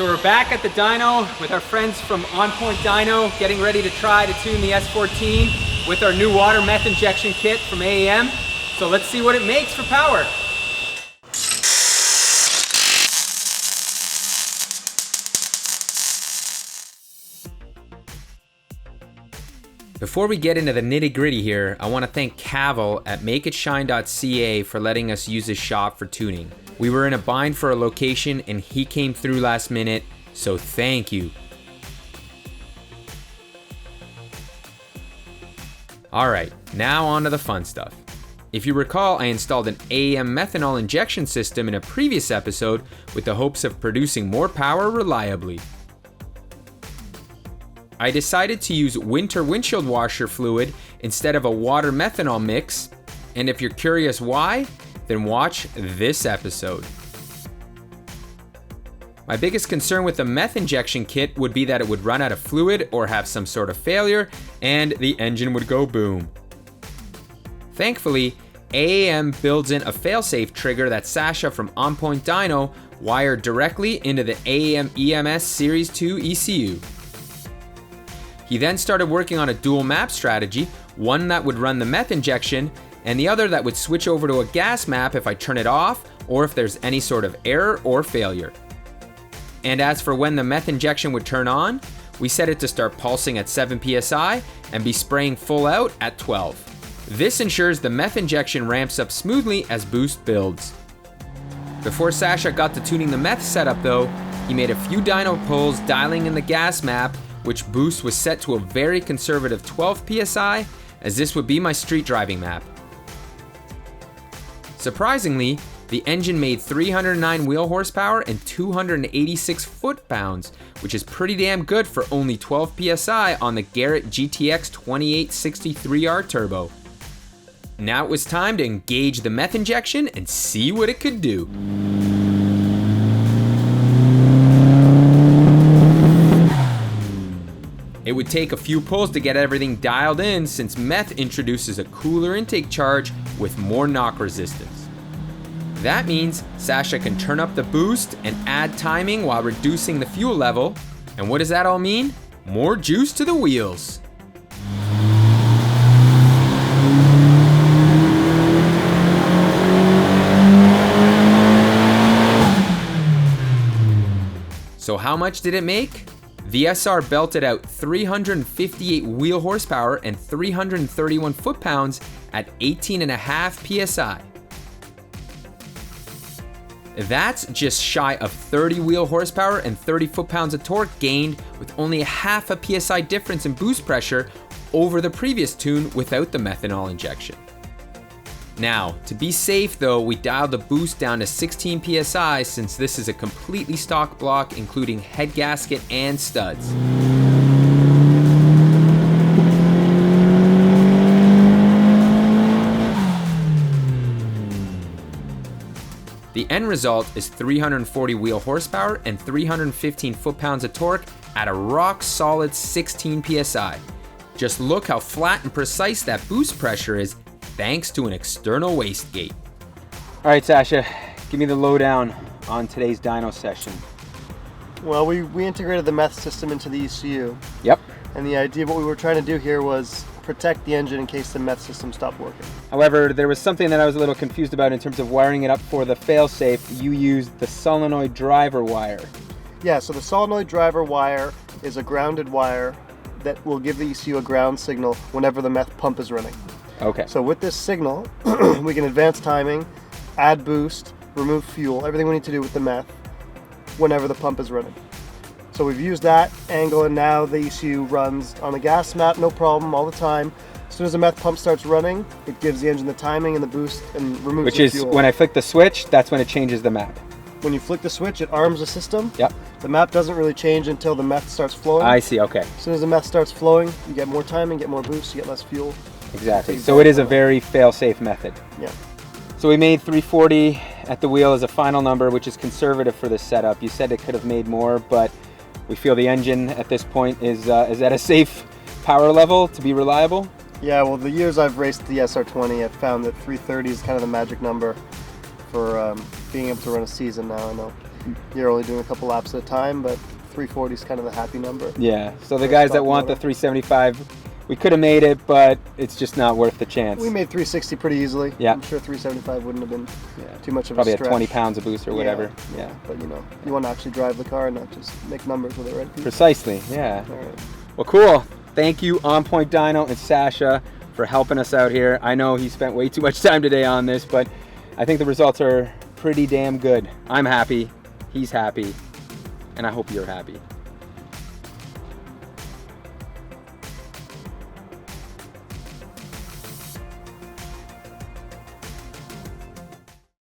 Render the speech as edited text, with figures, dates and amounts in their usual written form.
So we're back at the dyno with our friends from OnPoint Dyno, getting ready to try to tune the S14 with our new water meth injection kit from AEM. So let's see what it makes for power. Before we get into the nitty-gritty here, I want to thank Cavill at makeitshine.ca for letting us use his shop for tuning. We were in a bind for a location and he came through last minute, so thank you. Alright, now on to the fun stuff. If you recall, I installed an AEM Methanol Injection system in a previous episode with the hopes of producing more power reliably. I decided to use winter windshield washer fluid instead of a water methanol mix, and if you're curious why, then watch this episode. My biggest concern with the meth injection kit would be that it would run out of fluid or have some sort of failure, and the engine would go boom. Thankfully, AEM builds in a failsafe trigger that Sasha from OnPoint Dyno wired directly into the AEM EMS Series 2 ECU. He then started working on a dual map strategy, one that would run the meth injection, and the other that would switch over to a gas map if I turn it off or if there's any sort of error or failure. And as for when the meth injection would turn on, we set it to start pulsing at 7 psi and be spraying full out at 12. This ensures the meth injection ramps up smoothly as boost builds. Before Sasha got to tuning the meth setup though, he made a few dyno pulls dialing in the gas map, which boost was set to a very conservative 12 psi, as this would be my street driving map. Surprisingly, the engine made 309 wheel horsepower and 286 foot-pounds, which is pretty damn good for only 12 psi on the Garrett GTX 2863R turbo. Now it was time to engage the meth injection and see what it could do. It would take a few pulls to get everything dialed in since meth introduces a cooler intake charge with more knock resistance. That means Sasha can turn up the boost and add timing while reducing the fuel level. And what does that all mean? More juice to the wheels. So how much did it make? The SR belted out 358 wheel horsepower and 331 foot-pounds at 18.5 psi. That's just shy of 30 wheel horsepower and 30 foot-pounds of torque gained with only a half a psi difference in boost pressure over the previous tune without the methanol injection. Now, to be safe though, we dialed the boost down to 16 psi since this is a completely stock block including head gasket and studs. The end result is 340 wheel horsepower and 315 foot-pounds of torque at a rock solid 16 psi. Just look how flat and precise that boost pressure is thanks to an external wastegate. All right, Sasha, give me the lowdown on today's dyno session. Well, we integrated the meth system into the ECU. Yep. And the idea of what we were trying to do here was protect the engine in case the meth system stopped working. However, there was something that I was a little confused about in terms of wiring it up for the failsafe. You used the solenoid driver wire. Yeah, so the solenoid driver wire is a grounded wire that will give the ECU a ground signal whenever the meth pump is running. Okay. So with this signal, we can advance timing, add boost, remove fuel, everything we need to do with the meth whenever the pump is running. So we've used that angle and now the ECU runs on the gas map, no problem, all the time. As soon as the meth pump starts running, it gives the engine the timing and the boost and removes the fuel. Which is, when I flick the switch, that's when it changes the map. When you flick the switch, it arms the system. Yep. The map doesn't really change until the meth starts flowing. I see, okay. As soon as the meth starts flowing, you get more timing, get more boost, you get less fuel. Exactly. So it is a very fail-safe method. Yeah. So we made 340 at the wheel as a final number, which is conservative for this setup. You said it could have made more, but we feel the engine at this point is at a safe power level to be reliable. Yeah, well, the years I've raced the SR20, I've found that 330 is kind of the magic number for being able to run a season now, I know. you're only doing a couple laps at a time, but 340 is kind of the happy number. Yeah, so the guys that want the 375, we could have made it, but it's just not worth the chance. We made 360 pretty easily. Yeah. I'm sure 375 wouldn't have been too much of Probably a stretch. Probably 20 pounds of boost or whatever. Yeah. But you know, you want to actually drive the car and not just make numbers with it, right? Pete? Precisely, yeah. All right. Well, cool. Thank you, OnPoint Dyno and Sasha, for helping us out here. I know he spent way too much time today on this, but I think the results are pretty damn good. I'm happy, he's happy, and I hope you're happy.